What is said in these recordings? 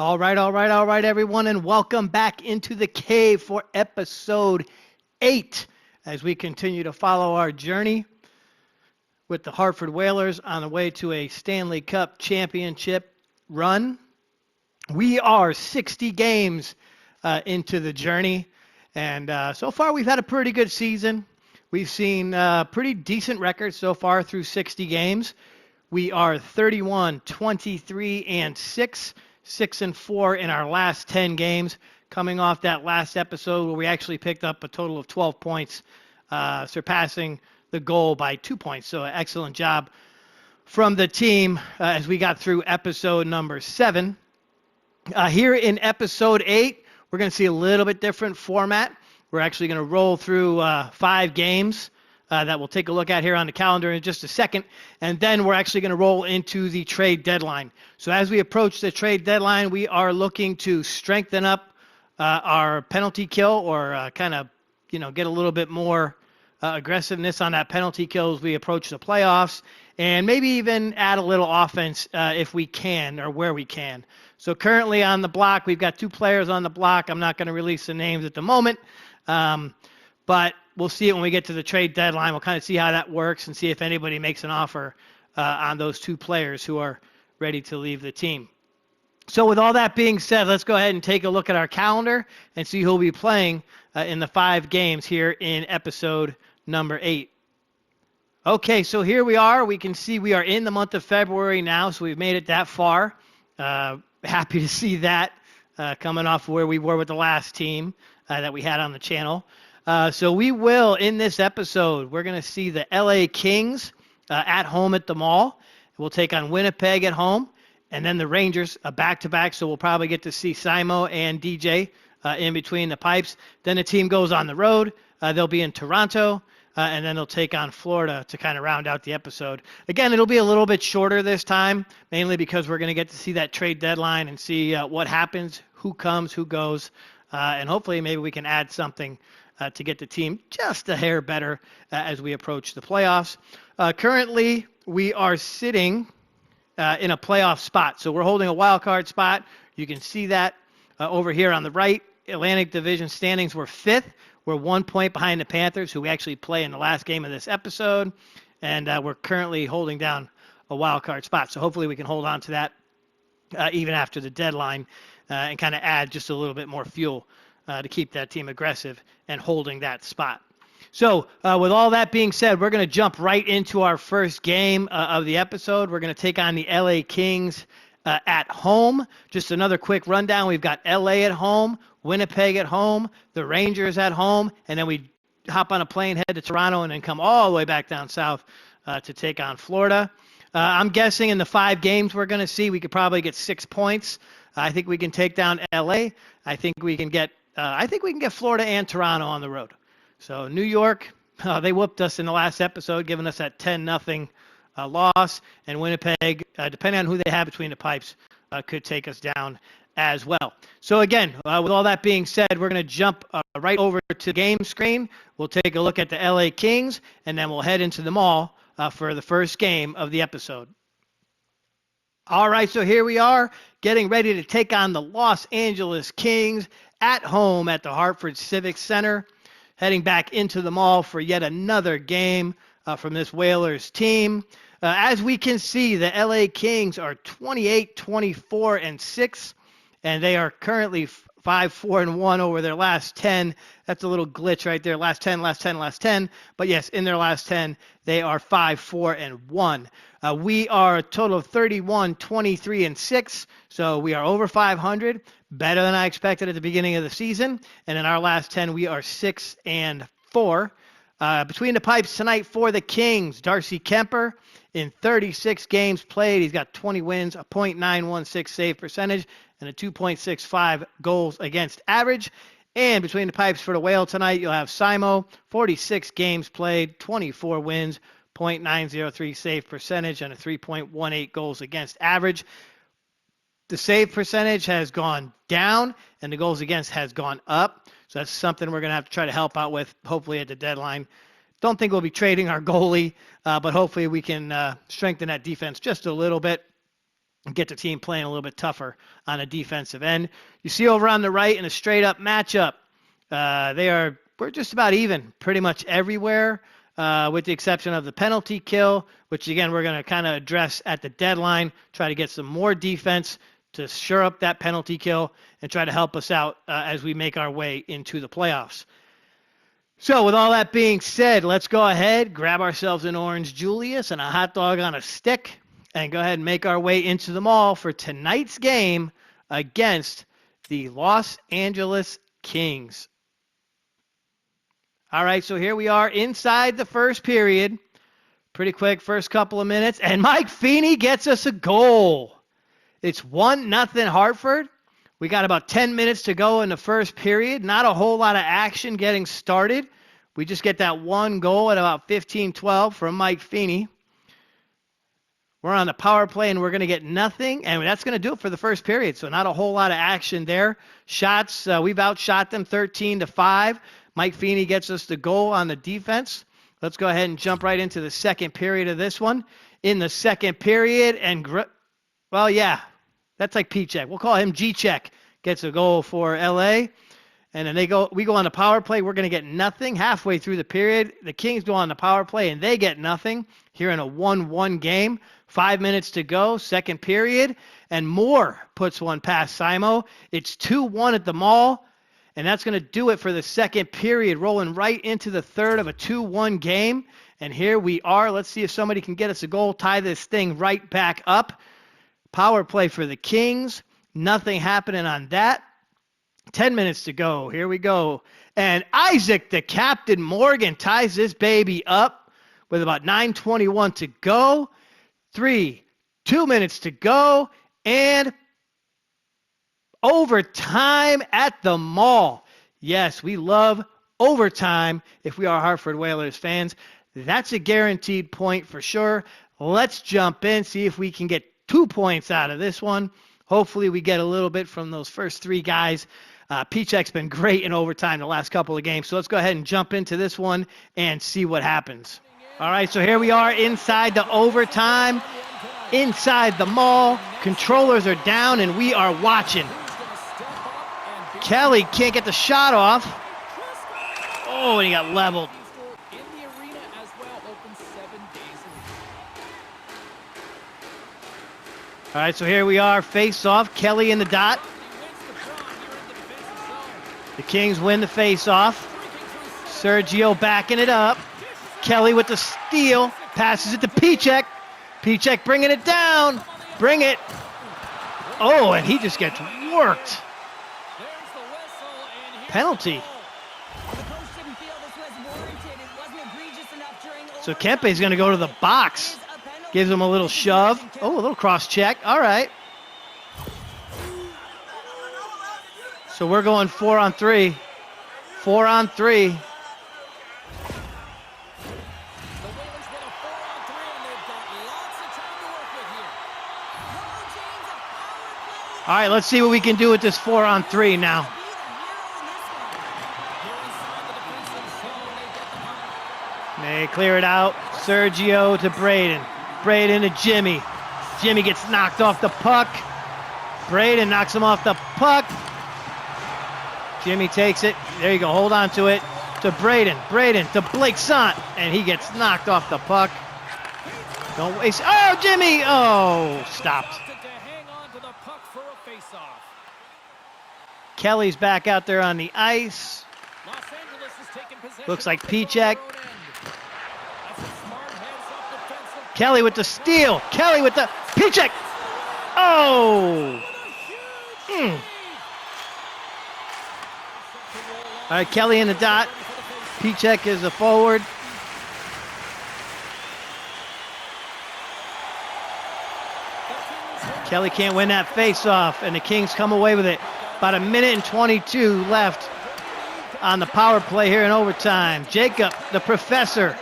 All right, everyone, and welcome back into the cave for episode 8 as we continue to follow our journey with the Hartford Whalers on the way to a Stanley Cup championship run. We are 60 games into the journey, and so far we've had a pretty good season. We've seen pretty decent records so far through 60 games. We are 31, 23, and 6. 6-4 in our last 10 games, coming off that last episode where we actually picked up a total of 12 points, surpassing the goal by 2 points. So excellent job from the team as we got through episode number 7. Here in episode 8, we're going to see a little bit different format. We're actually going to roll through 5 games that we'll take a look at here on the calendar in just a second. And then we're actually going to roll into the trade deadline. So as we approach the trade deadline, we are looking to strengthen up our penalty kill or kind of, get a little bit more aggressiveness on that penalty kill as we approach the playoffs, and maybe even add a little offense if we can or where we can. So currently on the block, we've got 2 players on the block. I'm not going to release the names at the moment, but we'll see it when we get to the trade deadline. We'll kind of see how that works and see if anybody makes an offer on those 2 players who are ready to leave the team. So with all that being said, let's go ahead and take a look at our calendar and see who will be playing in the 5 games here in episode number 8. Okay, so here we are. We can see we are in the month of February now, so we've made it that far. Happy to see that coming off where we were with the last team that we had on the channel. So we will, in this episode, we're going to see the LA Kings at home at the Mall. We'll take on Winnipeg at home, and then the Rangers back-to-back, so we'll probably get to see Simo and DJ in between the pipes. Then the team goes on the road. They'll be in Toronto, and then they'll take on Florida to kind of round out the episode. Again, it'll be a little bit shorter this time, mainly because we're going to get to see that trade deadline and see what happens, who comes, who goes, and hopefully maybe we can add something to get the team just a hair better as we approach the playoffs. Currently, we are sitting in a playoff spot. So we're holding a wild card spot. You can see that over here on the right. Atlantic Division standings, we're 5th. We're 1 point behind the Panthers, who we actually play in the last game of this episode. And we're currently holding down a wild card spot. So hopefully we can hold on to that even after the deadline and kind of add just a little bit more fuel to keep that team aggressive and holding that spot. So with all that being said, we're going to jump right into our first game of the episode. We're going to take on the LA Kings at home. Just another quick rundown. We've got LA at home, Winnipeg at home, the Rangers at home, and then we hop on a plane, head to Toronto, and then come all the way back down south to take on Florida. I'm guessing in the 5 games we're going to see, we could probably get 6 points. I think we can take down LA. I think we can get Florida and Toronto on the road. So New York, they whooped us in the last episode, giving us that 10-0 loss. And Winnipeg, depending on who they have between the pipes, could take us down as well. So again, with all that being said, we're going to jump right over to the game screen. We'll take a look at the LA Kings, and then we'll head into the Mall for the first game of the episode. All right, so here we are getting ready to take on the Los Angeles Kings at home at the Hartford Civic Center, heading back into the Mall for yet another game from this Whalers team. As we can see, the LA Kings are 28, 24, and 6, and they are currently 5-4-1 over their last 10. That's a little glitch right there. Last 10. But yes, in their last 10, they are 5-4-1. We are a total of 31, 23, and 6. So we are over 500, better than I expected at the beginning of the season. And in our last 10, we are 6-4. Between the pipes tonight for the Kings, Darcy Kemper in 36 games played. He's got 20 wins, a .916 save percentage, and a 2.65 goals against average. And between the pipes for the Whale tonight, you'll have Simo, 46 games played, 24 wins, .903 save percentage, and a 3.18 goals against average. The save percentage has gone down, and the goals against has gone up. So that's something we're going to have to try to help out with, hopefully at the deadline. Don't think we'll be trading our goalie, but hopefully we can strengthen that defense just a little bit. and get the team playing a little bit tougher on a defensive end. You see over on the right in a straight-up matchup, we're just about even pretty much everywhere, with the exception of the penalty kill, which, again, we're going to kind of address at the deadline, try to get some more defense to shore up that penalty kill and try to help us out as we make our way into the playoffs. So with all that being said, let's go ahead, grab ourselves an Orange Julius and a hot dog on a stick, and go ahead and make our way into the mall for tonight's game against the Los Angeles Kings. All right, so here we are inside the first period. Pretty quick first couple of minutes, and Mike Feeney gets us a goal. It's 1-0 Hartford. We got about 10 minutes to go in the first period. Not a whole lot of action getting started. We just get that one goal at about 15-12 from Mike Feeney. We're on the power play, and we're going to get nothing, and that's going to do it for the first period. So not a whole lot of action there. Shots, we've outshot them 13-5. Mike Feeney gets us the goal on the defense. Let's go ahead and jump right into the second period of this one. In the second period, that's like P-check. We'll call him G-check. Gets a goal for LA. And then we go on the power play. We're going to get nothing halfway through the period. The Kings go on the power play, and they get nothing here in a 1-1 game. 5 minutes to go, second period. And Moore puts one past Simo. It's 2-1 at the mall. And that's going to do it for the second period, rolling right into the third of a 2-1 game. And here we are. Let's see if somebody can get us a goal, tie this thing right back up. Power play for the Kings. Nothing happening on that. 10 minutes to go. Here we go. And Isaac, the Captain Morgan, ties this baby up with about 9:21 to go. 2 minutes to go. And overtime at the mall. Yes, we love overtime if we are Hartford Whalers fans. That's a guaranteed point for sure. Let's jump in, see if we can get 2 points out of this one. Hopefully we get a little bit from those first three guys. P-check's been great in overtime the last couple of games. So let's go ahead and jump into this one and see what happens. All right, so here we are inside the overtime, inside the mall. Controllers are down, and we are watching. Kelly can't get the shot off. Oh, and he got leveled. All right, so here we are, face-off. Kelly in the dot. The Kings win the face-off. Sergio backing it up. Kelly with the steal. Passes it to P-check. P-check bringing it down. Bring it. Oh, and he just gets worked. Penalty. So Kempe's going to go to the box. Gives him a little shove. Oh, a little cross check. All right. So we're going 4-on-3. 4-on-3. All right, let's see what we can do with this 4-on-3 now. They clear it out. Sergio to Braden. Braden to Jimmy. Jimmy gets knocked off the puck. Braden knocks him off the puck. Jimmy takes it. There you go. Hold on to it. To Braden. Braden to Blake Sant. And he gets knocked off the puck. Don't waste. Oh, Jimmy. Oh, stopped. Kelly's back out there on the ice. Looks like P-check. Kelly with the steal. Kelly with the P-check. Oh. All right, Kelly in the dot. P-check is a forward. Kelly can't win that face-off, and the Kings come away with it. About 1:22 left on the power play here in overtime. Jacob, the professor,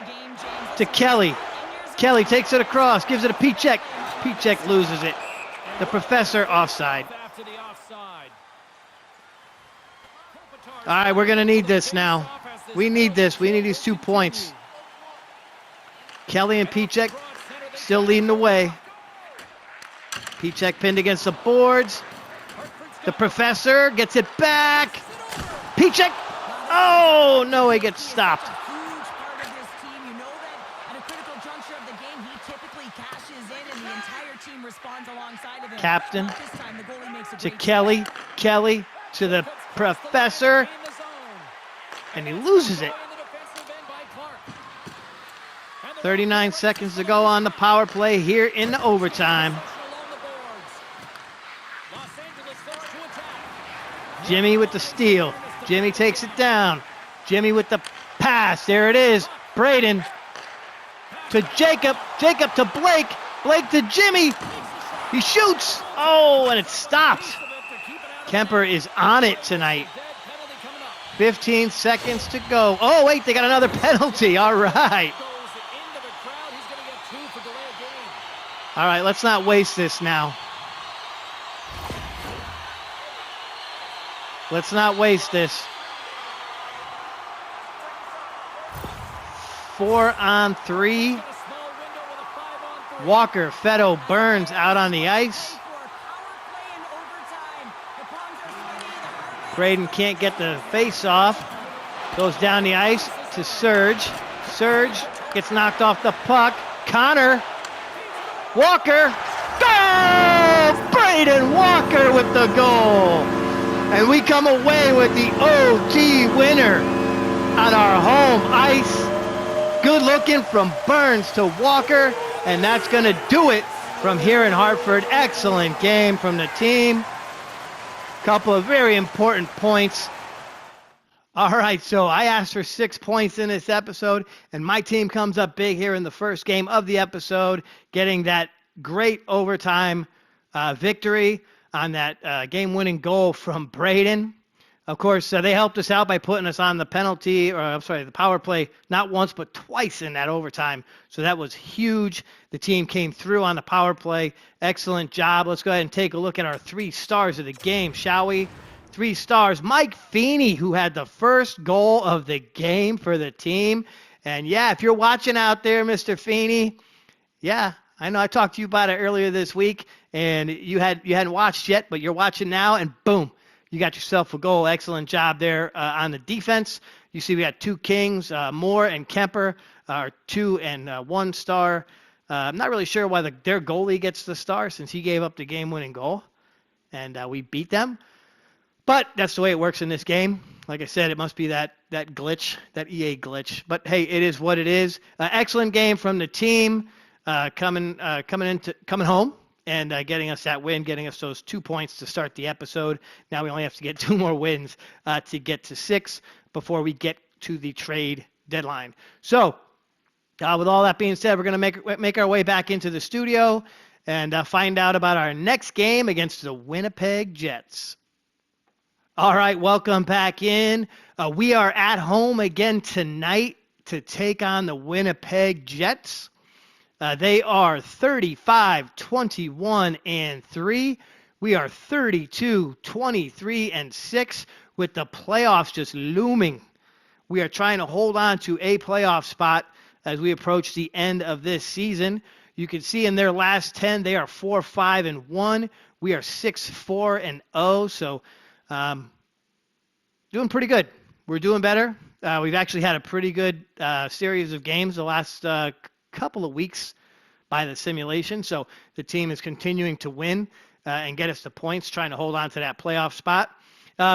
to Kelly. Kelly takes it across, gives it a P-check. P-check loses it. The professor offside. All right, we're going to need this now. We need this. We need these 2 points. Kelly and P-check still leading the way. Pichek pinned against the boards. The professor gets it back. Pichek. Oh, no, he gets stopped. Captain to Kelly. Kelly to the professor. And he loses it. 39 seconds to go on the power play here in the overtime. Jimmy with the steal. Jimmy takes it down. Jimmy with the pass. There it is. Braden to Jacob. Jacob to Blake. Blake to Jimmy. He shoots. Oh, and it stops. Kemper is on it tonight. 15 seconds to go. Oh, wait, they got another penalty. All right. All right, let's not waste this now. Let's not waste this. 4-on-3. Walker, Fetto, Burns out on the ice. Braden can't get the face off. Goes down the ice to Serge. Serge gets knocked off the puck. Connor. Walker. Goal! Braden Walker with the goal. And we come away with the OT winner on our home ice. Good looking from Burns to Walker. And that's going to do it from here in Hartford. Excellent game from the team. Couple of very important points. All right, so I asked for 6 points in this episode, and my team comes up big here in the first game of the episode, getting that great overtime victory on that game-winning goal from Braden. Of course, they helped us out by putting us on the the power play, not once but twice in that overtime. So that was huge. The team came through on the power play. Excellent job. Let's go ahead and take a look at our 3 stars of the game, shall we? 3 stars. Mike Feeney, who had the first goal of the game for the team. And yeah, if you're watching out there, Mr. Feeney, yeah, I know I talked to you about it earlier this week, and you hadn't watched yet, but you're watching now, and boom. You got yourself a goal. Excellent job there on the defense. You see we got 2 Kings, Moore and Kemper, are 2 and 1 star. I'm not really sure why their goalie gets the star since he gave up the game-winning goal, and we beat them. But that's the way it works in this game. Like I said, it must be that glitch, that EA glitch. But hey, it is what it is. Excellent game from the team, coming home. And getting us that win, getting us those 2 points to start the episode. Now we only have to get 2 more wins to get to 6 before we get to the trade deadline. So with all that being said, we're going to make our way back into the studio and find out about our next game against the Winnipeg Jets. All right, welcome back in. We are at home again tonight to take on the Winnipeg Jets. They are 35, 21, and 3. We are 32, 23, and 6 with the playoffs just looming. We are trying to hold on to a playoff spot as we approach the end of this season. You can see in their last 10, they are 4, 5, and 1. We are 6, 4, and 0. So doing pretty good. We're doing better. We've actually had a pretty good series of games the last couple of weeks by the simulation. So the team is continuing to win and get us the points, trying to hold on to that playoff spot.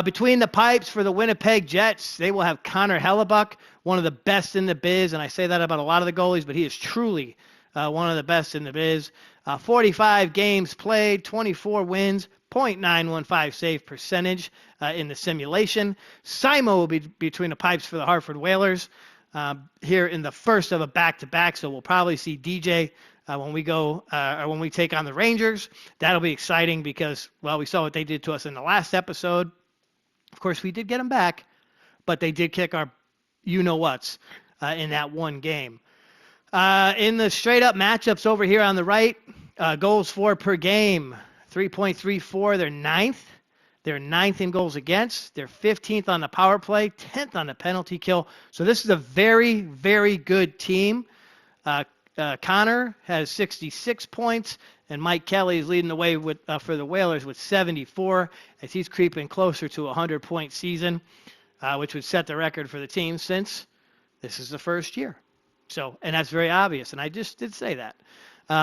Between the pipes for the Winnipeg Jets, they will have Connor Hellebuck, one of the best in the biz. And I say that about a lot of the goalies, but he is truly one of the best in the biz. 45 games played, 24 wins, .915 save percentage in the simulation. Simo will be between the pipes for the Hartford Whalers here in the first of a back-to-back. So we'll probably see DJ when we take on the Rangers. That'll be exciting because, well, we saw what they did to us in the last episode. Of course, we did get them back, but they did kick our you-know-whats in that one game. In the straight-up matchups over here on the right, goals for per game, 3.34. They're ninth. They're ninth in goals against. They're 15th on the power play, 10th on the penalty kill. So this is a very, very good team. Connor has 66 points. And Mike Kelly is leading the way for the Whalers with 74 as he's creeping closer to a 100-point season, which would set the record for the team since this is the first year. So, and that's very obvious, and I just did say that.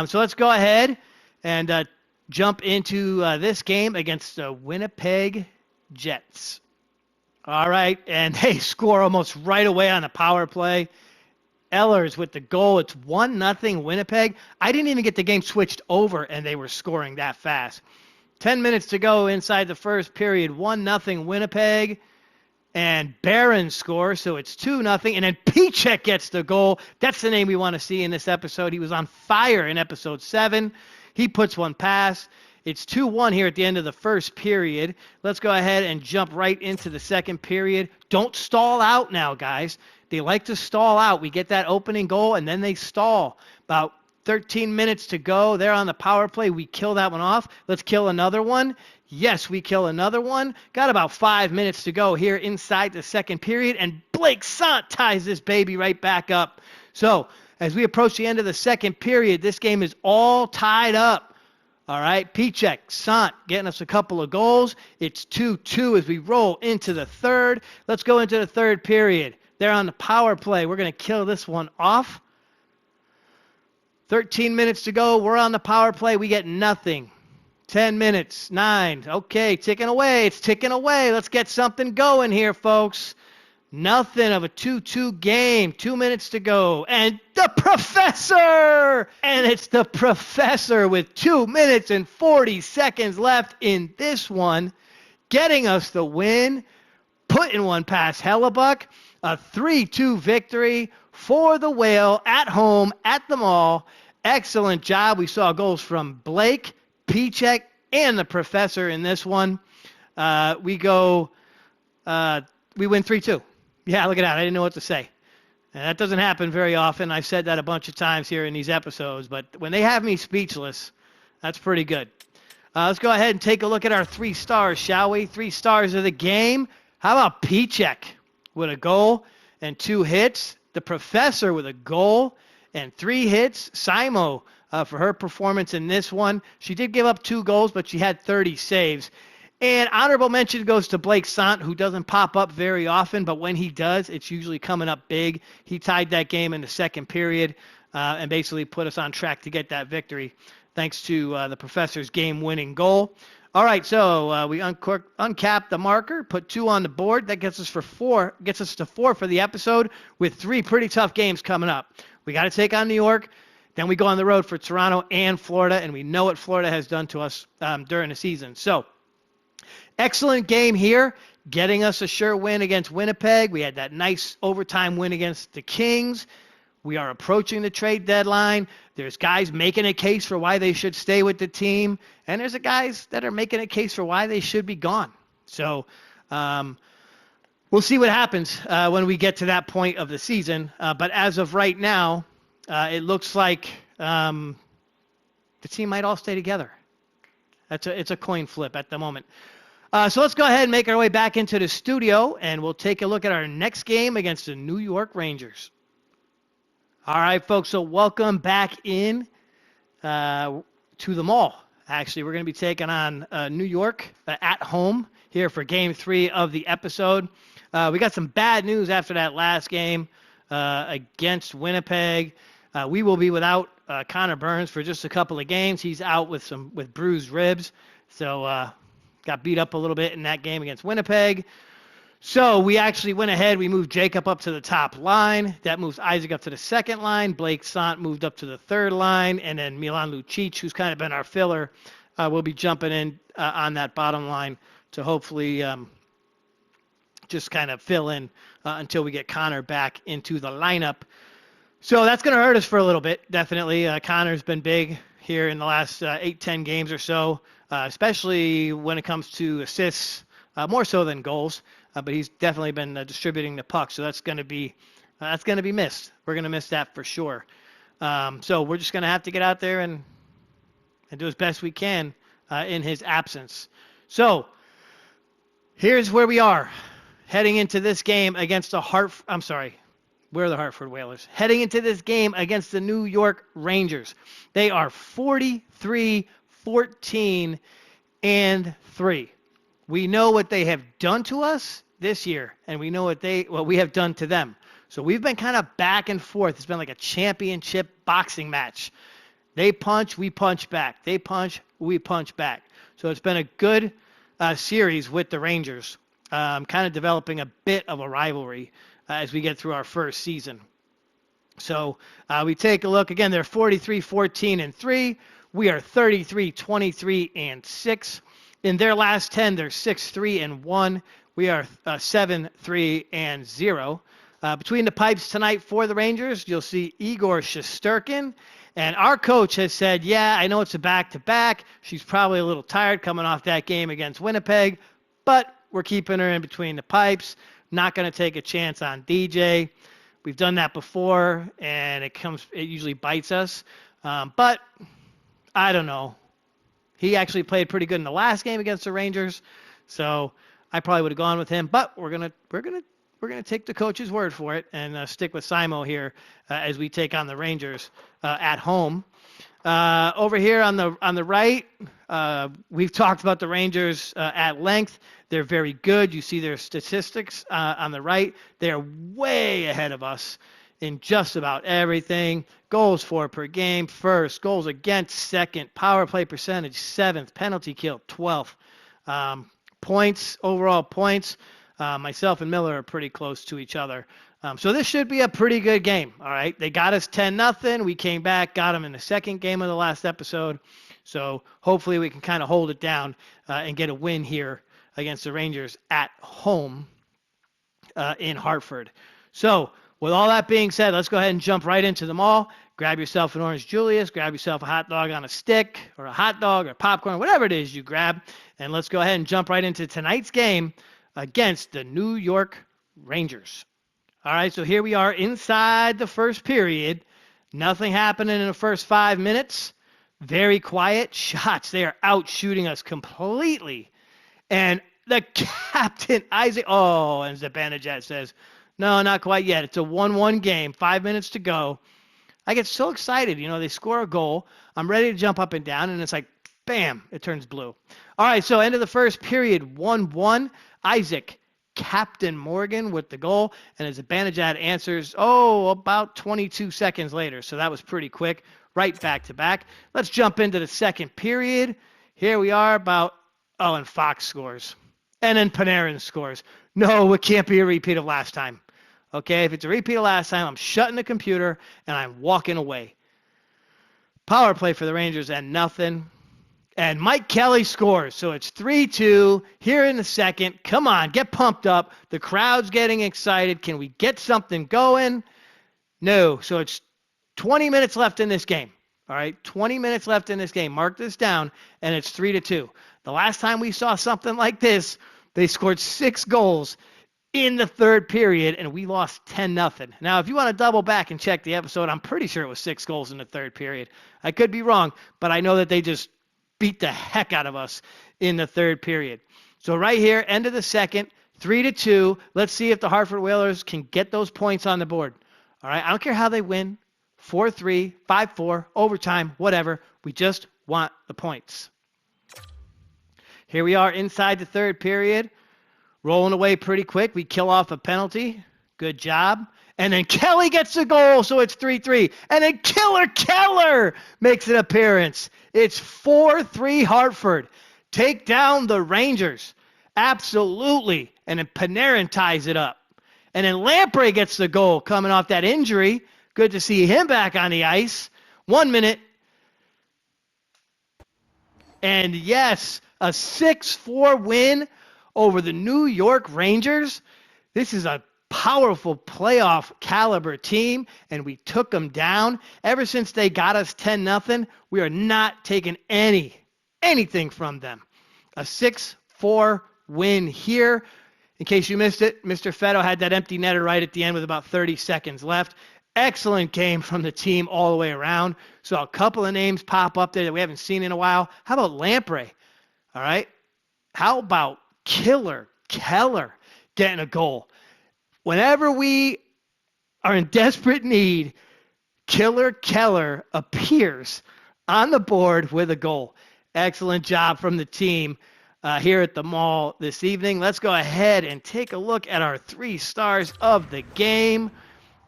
So let's go ahead and jump into this game against the Winnipeg Jets. All right, and they score almost right away on the power play. Ehlers with the goal. It's 1-0 Winnipeg. I didn't even get the game switched over, and they were scoring that fast. 10 minutes to go inside the first period. 1-0 Winnipeg. And Barron scores, so it's 2-0. And then Pichek gets the goal. That's the name we want to see in this episode. He was on fire in episode 7. He puts one past. It's 2-1 here at the end of the first period. Let's go ahead and jump right into the second period. Don't stall out now, guys. They like to stall out. We get that opening goal, and then they stall. About 13 minutes to go. They're on the power play. We kill that one off. Let's kill another one. Yes, we kill another one. Got about 5 minutes to go here inside the second period, and Blake Sant ties this baby right back up. So as we approach the end of the second period, this game is all tied up. All right, Pichek, Sant getting us a couple of goals. It's 2-2 as we roll into the third. Let's go into the third period. They're on the power play. We're going to kill this one off. 13 minutes to go. We're on the power play. We get nothing. 10 minutes, 9. Okay, ticking away. It's ticking away. Let's get something going here, folks. Nothing of a 2-2 game. 2 minutes to go. And the professor! And it's the professor with 2 minutes and 40 seconds left in this one, getting us the win, putting one past Hellebuck. A 3-2 victory for the Whale at home at the Mall. Excellent job. We saw goals from Blake, Pichek, and the professor in this one. We win 3-2. Yeah, look at that. I didn't know what to say. And that doesn't happen very often. I've said that a bunch of times here in these episodes, but when they have me speechless, that's pretty good. Let's go ahead and take a look at our 3 stars, shall we? 3 stars of the game. How about Pichek with a goal and 2 hits? The professor with a goal and 3 hits. Simo for her performance in this one. She did give up 2 goals, but she had 30 saves. And honorable mention goes to Blake Sant, who doesn't pop up very often, but when he does, it's usually coming up big. He tied that game in the second period and basically put us on track to get that victory thanks to the professor's game-winning goal. All right, so we uncap the marker, put 2 on the board. That gets us to 4 for the episode with 3 pretty tough games coming up. We got to take on New York. Then we go on the road for Toronto and Florida, and we know what Florida has done to us during the season. So excellent game here, getting us a sure win against Winnipeg. We had that nice overtime win against the Kings. We are approaching the trade deadline. There's guys making a case for why they should stay with the team, and there's guys that are making a case for why they should be gone. So we'll see what happens when we get to that point of the season. But as of right now, it looks like the team might all stay together. It's a coin flip at the moment. So let's go ahead and make our way back into the studio, and we'll take a look at our next game against the New York Rangers. All right, folks, so welcome back in to the Mall. Actually, we're going to be taking on New York at home here for Game 3 of the episode. We got some bad news after that last game against Winnipeg. We will be without Connor Burns for just a couple of games. He's out with bruised ribs, so got beat up a little bit in that game against Winnipeg. So we actually went ahead. We moved Jacob up to the top line. That moves Isaac up to the second line. Blake Sant moved up to the third line. And then Milan Lucic, who's kind of been our filler, will be jumping in on that bottom line to hopefully just kind of fill in until we get Connor back into the lineup. So that's going to hurt us for a little bit, definitely. Connor's been big here in the last 8-10 games or so, especially when it comes to assists, more so than goals. But he's definitely been distributing the puck, so that's going to be missed. We're going to miss that for sure. So we're just going to have to get out there and do as best we can in his absence. So here's where we are heading into this game against We're the Hartford Whalers. Heading into this game against the New York Rangers. They are 43-14-3. We know what they have done to us this year, and we know what we have done to them. So we've been kind of back and forth. It's been like a championship boxing match. They punch, we punch back. They punch, we punch back. So it's been a good series with the Rangers, kind of developing a bit of a rivalry as we get through our first season. So we take a look. Again, they're 43-14-3. We are 33-23-6. In their last 10, they're 6-3-1. We are 7-3-0. Between the pipes tonight for the Rangers, you'll see Igor Shesterkin. And our coach has said, yeah, I know it's a back-to-back. She's probably a little tired coming off that game against Winnipeg, but we're keeping her in between the pipes. Not going to take a chance on DJ. We've done that before, and it usually bites us. But I don't know. He actually played pretty good in the last game against the Rangers, so I probably would have gone with him. But we're gonna take the coach's word for it and stick with Simo here as we take on the Rangers at home. Over here on the right, we've talked about the Rangers at length. They're very good. You see their statistics on the right. They're way ahead of us in just about everything. Goals for per game, first. Goals against, second. Power play percentage, seventh. Penalty kill, 12th. Points, overall points. Myself and Miller are pretty close to each other. So this should be a pretty good game, all right? They got us 10-0. We came back, got them in the second game of the last episode. So hopefully we can kind of hold it down and get a win here against the Rangers at home in Hartford. So with all that being said, let's go ahead and jump right into the mall. Grab yourself an Orange Julius, grab yourself a hot dog on a stick, or a hot dog, or popcorn, whatever it is you grab, and let's go ahead and jump right into tonight's game against the New York Rangers. All right, so here we are inside the first period. Nothing happening in the first 5 minutes. Very quiet shots. They are out shooting us completely. And the captain, Isaac, and Zibanejad says, no, not quite yet. It's a 1-1 game, 5 minutes to go. I get so excited. They score a goal. I'm ready to jump up and down, and it's like, bam, it turns blue. All right, so end of the first period, 1-1. Isaac, Captain Morgan with the goal, and as Zibanejad answers, about 22 seconds later. So that was pretty quick, right back to back. Let's jump into the second period. Here we are and Fox scores. And then Panarin scores. No, it can't be a repeat of last time. Okay, if it's a repeat of last time, I'm shutting the computer and I'm walking away. Power play for the Rangers and nothing. And Mike Kelly scores. So it's 3-2 here in the second. Come on, get pumped up. The crowd's getting excited. Can we get something going? No. So it's 20 minutes left in this game. All right, 20 minutes left in this game. Mark this down, and it's 3-2. The last time we saw something like this, they scored 6 goals in the third period, and we lost 10-0. Now, if you want to double back and check the episode, I'm pretty sure it was 6 goals in the third period. I could be wrong, but I know that they just beat the heck out of us in the third period. So right here, end of the second, 3-2. Let's see if the Hartford Whalers can get those points on the board. All right, I don't care how they win, 4-3, 5-4, overtime, whatever. We just want the points. Here we are inside the third period. Rolling away pretty quick. We kill off a penalty. Good job. And then Kelly gets a goal, so it's 3-3. And then Killer Keller makes an appearance. It's 4-3 Hartford. Take down the Rangers. Absolutely. And then Panarin ties it up. And then Lamprey gets the goal coming off that injury. Good to see him back on the ice. 1 minute. And yes, a 6-4 win over the New York Rangers. This is a powerful playoff caliber team, and we took them down. Ever since they got us 10-0, we are not taking anything from them. A 6-4 win here. In case you missed it, Mr. Fetto had that empty netter right at the end with about 30 seconds left. Excellent game from the team all the way around. So a couple of names pop up there that we haven't seen in a while. How about Lamprey? All right. How about Killer Keller getting a goal? Whenever we are in desperate need, Killer Keller appears on the board with a goal. Excellent job from the team here at the mall this evening. Let's go ahead and take a look at our 3 stars of the game.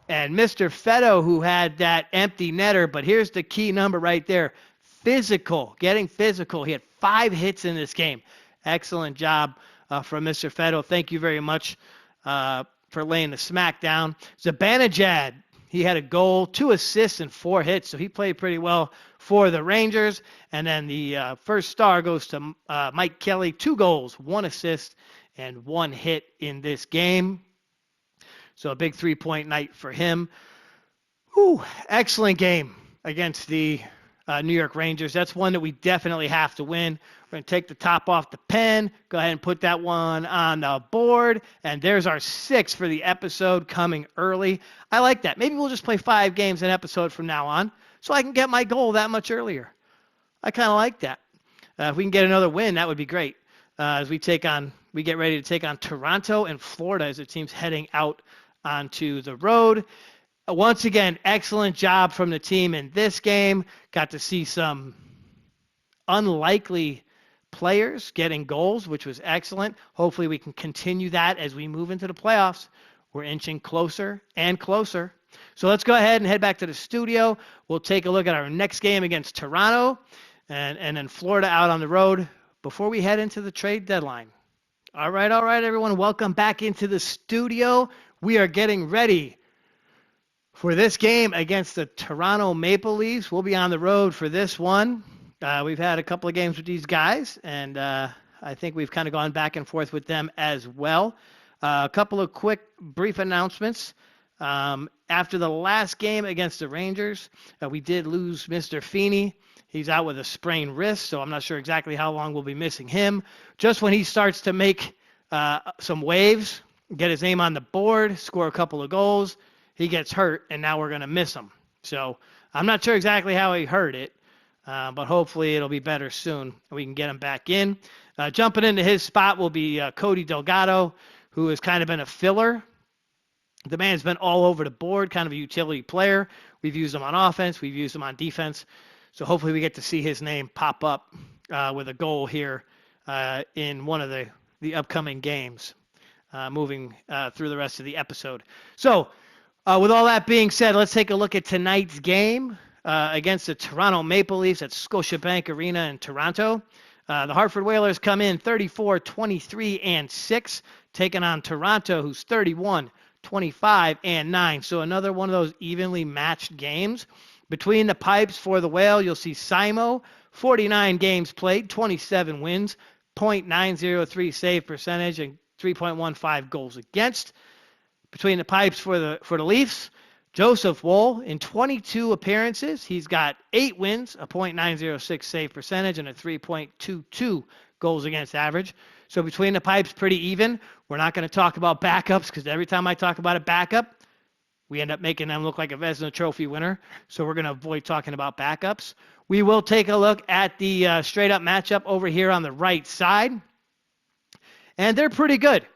And Mr. Fetto, who had that empty netter, but here's the key number right there. Physical, getting physical. He had 5 hits in this game. Excellent job from Mr. Fetto. Thank you very much for laying the smack down. Zibanejad, he had a goal, 2 assists, and 4 hits, so he played pretty well for the Rangers. And then the first star goes to Mike Kelly, 2 goals, 1 assist, and 1 hit in this game. So a big 3-point night for him. Ooh, excellent game against the New York Rangers. That's one that we definitely have to win. We're going to take the top off the pen, go ahead and put that one on the board, and there's our 6 for the episode coming early. I like that. Maybe we'll just play 5 games an episode from now on so I can get my goal that much earlier. I kind of like that. If we can get another win, that would be great. As we get ready to take on Toronto and Florida as the team's heading out onto the road. Once again, excellent job from the team in this game. Got to see some unlikely players getting goals, which was excellent. Hopefully we can continue that as we move into the playoffs. We're inching closer and closer. So let's go ahead and head back to the studio. We'll take a look at our next game against Toronto and then Florida out on the road before we head into the trade deadline. All right, everyone. Welcome back into the studio. We are getting ready for this game against the Toronto Maple Leafs. We'll be on the road for this one. We've had a couple of games with these guys, and I think we've kind of gone back and forth with them as well. A couple of quick, brief announcements. After the last game against the Rangers, we did lose Mr. Feeney. He's out with a sprained wrist, so I'm not sure exactly how long we'll be missing him. Just when he starts to make some waves, get his name on the board, score a couple of goals, he gets hurt, and now we're going to miss him. So I'm not sure exactly how he hurt it, but hopefully it'll be better soon, and we can get him back in. Jumping into his spot will be Cody Delgado, who has kind of been a filler. The man's been all over the board, kind of a utility player. We've used him on offense. We've used him on defense. So hopefully we get to see his name pop up with a goal here in one of the upcoming games moving through the rest of the episode. So with all that being said, let's take a look at tonight's game against the Toronto Maple Leafs at Scotiabank Arena in Toronto. The Hartford Whalers come in 34, 23, and 6, taking on Toronto, who's 31, 25, and 9. So another one of those evenly matched games. Between the pipes for the Whale, you'll see Simo, 49 games played, 27 wins, .903 save percentage, and 3.15 goals against. Between the pipes for the Leafs, Joseph Woll, in 22 appearances, he's got 8 wins, a .906 save percentage, and a 3.22 goals against average. So between the pipes, pretty even. We're not going to talk about backups because every time I talk about a backup, we end up making them look like a Vezina Trophy winner. So we're going to avoid talking about backups. We will take a look at the straight-up matchup over here on the right side. And they're pretty good.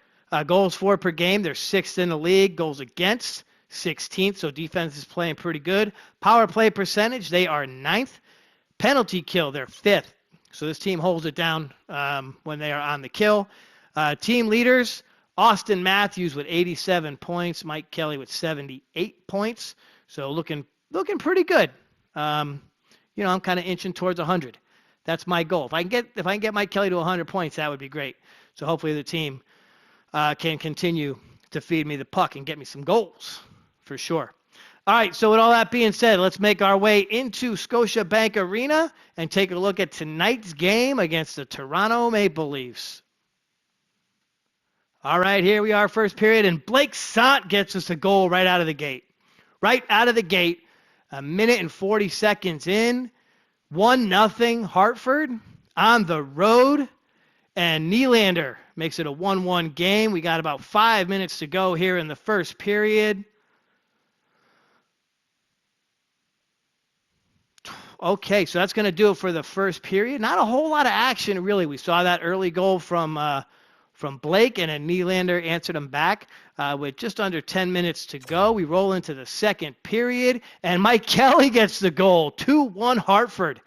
Goals for per game, they're 6th in the league. Goals against, 16th. So defense is playing pretty good. Power play percentage, they are 9th. Penalty kill, they're 5th. So this team holds it down when they are on the kill. Team leaders, Austin Matthews with 87 points, Mike Kelly with 78 points. So looking pretty good. I'm kind of inching towards 100. That's my goal. If I can get Mike Kelly to 100 points, that would be great. So hopefully the team can continue to feed me the puck and get me some goals for sure. All right, so with all that being said, let's make our way into Scotiabank Arena and take a look at tonight's game against the Toronto Maple Leafs. All right, here we are, first period, and Blake Sant gets us a goal right out of the gate. Right out of the gate, a minute and 40 seconds in, 1-0 Hartford on the road, and Nylander makes it a 1-1 game. We got about 5 minutes to go here in the first period. Okay, so that's going to do it for the first period. Not a whole lot of action, really. We saw that early goal from from Blake, and then Nylander answered him back with just under 10 minutes to go. We roll into the second period, and Mike Kelly gets the goal. 2-1 Hartford.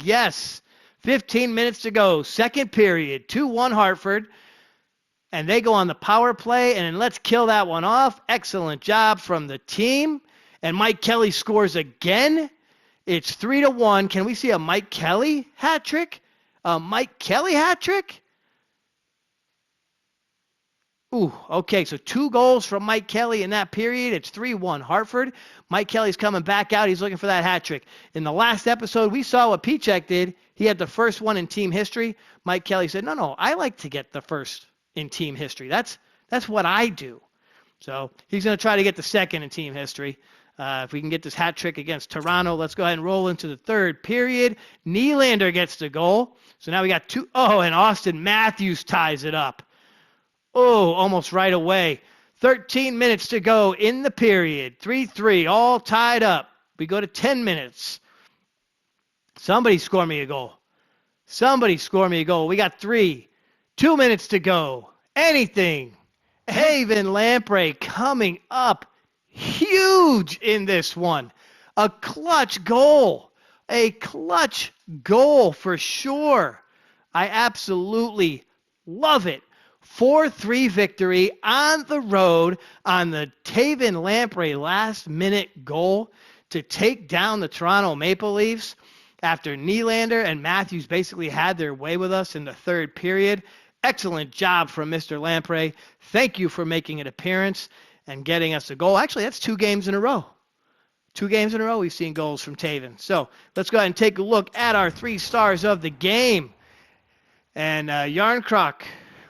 Yes, 15 minutes to go. Second period, 2-1 Hartford. And they go on the power play, and then let's kill that one off. Excellent job from the team. And Mike Kelly scores again. It's 3-1. Can we see a Mike Kelly hat trick? A Mike Kelly hat trick? Ooh, okay, so 2 goals from Mike Kelly in that period. It's 3-1 Hartford. Mike Kelly's coming back out. He's looking for that hat trick. In the last episode, we saw what Pichek did. He had the first one in team history. Mike Kelly said, no, I like to get the first in team history. That's what I do. So he's going to try to get the second in team history. If we can get this hat trick against Toronto, let's go ahead and roll into the third period. Nylander gets the goal. So now we got 2. Oh, and Austin Matthews ties it up. Oh, almost right away. 13 minutes to go in the period. 3-3, all tied up. We go to 10 minutes. Somebody score me a goal. Somebody score me a goal. We got 3. 2 minutes to go. Anything. Haven Lamprey coming up huge in this one. A clutch goal. A clutch goal for sure. I absolutely love it. 4-3 victory on the road on the Taven Lamprey last-minute goal to take down the Toronto Maple Leafs after Nylander and Matthews basically had their way with us in the third period. Excellent job from Mr. Lamprey. Thank you for making an appearance and getting us a goal. Actually, that's 2 games in a row. 2 games in a row we've seen goals from Taven. So let's go ahead and take a look at our 3 stars of the game. And Yarncroc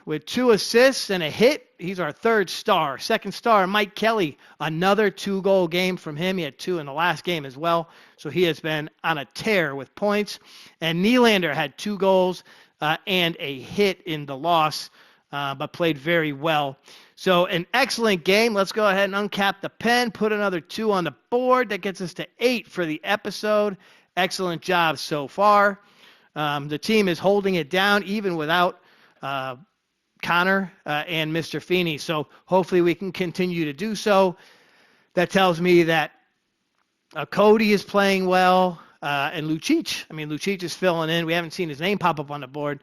with 2 assists and a hit. He's our 3rd star. 2nd star, Mike Kelly. Another 2-goal game from him. He had 2 in the last game as well. So he has been on a tear with points. And Nylander had 2 goals and a hit in the loss, but played very well. So an excellent game. Let's go ahead and uncap the pen, put another 2 on the board. That gets us to 8 for the episode. Excellent job so far. The team is holding it down even without Connor and Mr. Feeney. So hopefully we can continue to do so. That tells me that Cody is playing well, and Lucic. I mean, Lucic is filling in. We haven't seen his name pop up on the board,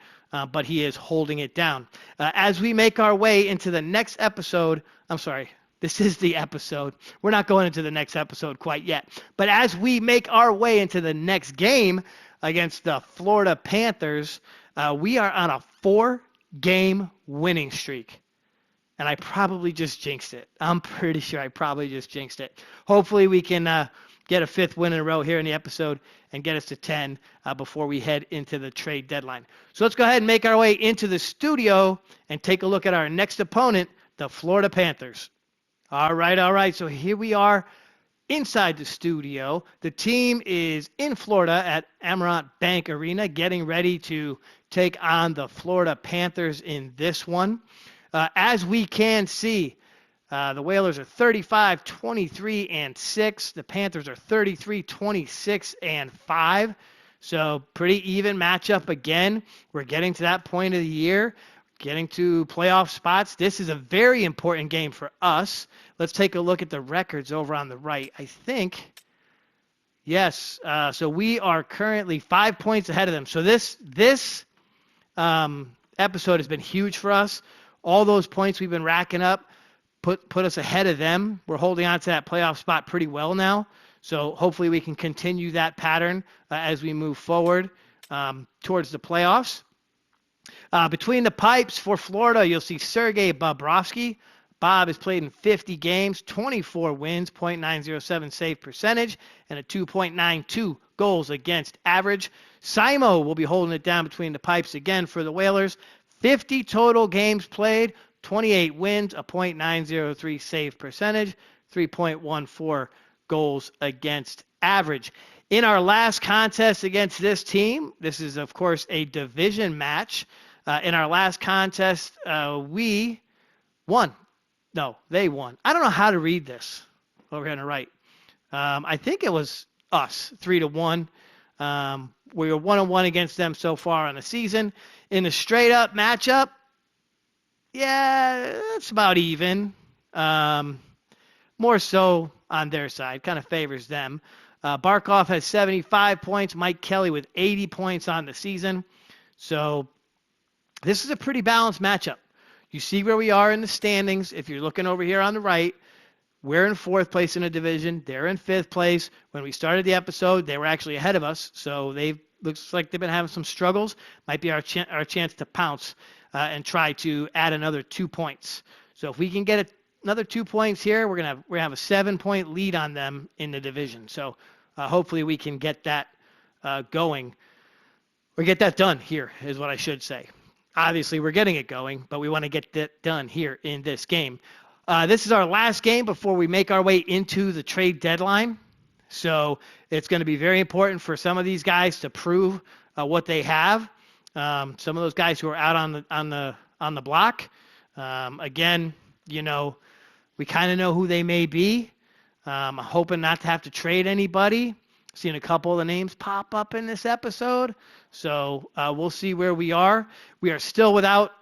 but he is holding it down. As we make our way into the next episode, I'm sorry, this is the episode. We're not going into the next episode quite yet. But as we make our way into the next game against the Florida Panthers, we are on a 4-game winning streak. And I probably just jinxed it. I'm pretty sure I probably just jinxed it. Hopefully we can get a 5th win in a row here in the episode and get us to 10 before we head into the trade deadline. So let's go ahead and make our way into the studio and take a look at our next opponent, the Florida Panthers. All right. So here we are inside the studio. The team is in Florida at Amerant Bank Arena getting ready to take on the Florida Panthers in this one. As we can see, the Whalers are 35-23-6. The Panthers are 33-26-5. So pretty even matchup again. We're getting to that point of the year, getting to playoff spots. This is a very important game for us. Let's take a look at the records over on the right. I think, yes. So we are currently 5 points ahead of them. So this episode has been huge for us. All those points we've been racking up put us ahead of them. We're holding on to that playoff spot pretty well now. So hopefully we can continue that pattern as we move forward towards the playoffs. Between the pipes for Florida, you'll see Sergei Bobrovsky. Bob has played in 50 games, 24 wins, .907 save percentage, and a 2.92 goals against average. Simo will be holding it down between the pipes again for the Whalers. 50 total games played, 28 wins, a .903 save percentage, 3.14 goals against average. In our last contest against this team, this is, of course, a division match. In our last contest, we won. No, they won. I don't know how to read this over here on the right. I think it was us, 3-1. We were 1-1 against them so far on the season. In the straight-up matchup, Yeah, it's about even. Um, More so on their side, kind of favors them. Barkov has 75 points. Mike Kelly with 80 points on the season. So this is a pretty balanced matchup. You see where we are in the standings. If you're looking over here on the right, we're in fourth place in the division. They're in fifth place. When we started the episode, they were actually ahead of us. So they looks like they've been having some struggles. Might be our chance to pounce and try to add another 2 points. So if we can get another 2 points here, we're gonna have a 7-point lead on them in the division. So hopefully we can get that going or get that done here is what I should say. Obviously, we're getting it going, but we want to get that done here in this game. This is our last game before we make our way into the trade deadline. So it's going to be very important for some of these guys to prove what they have. Some of those guys who are out on the block. Again, we kind of know who they may be. I'm hoping not to have to trade anybody. Seen a couple of the names pop up in this episode. So we'll see where we are. We are still without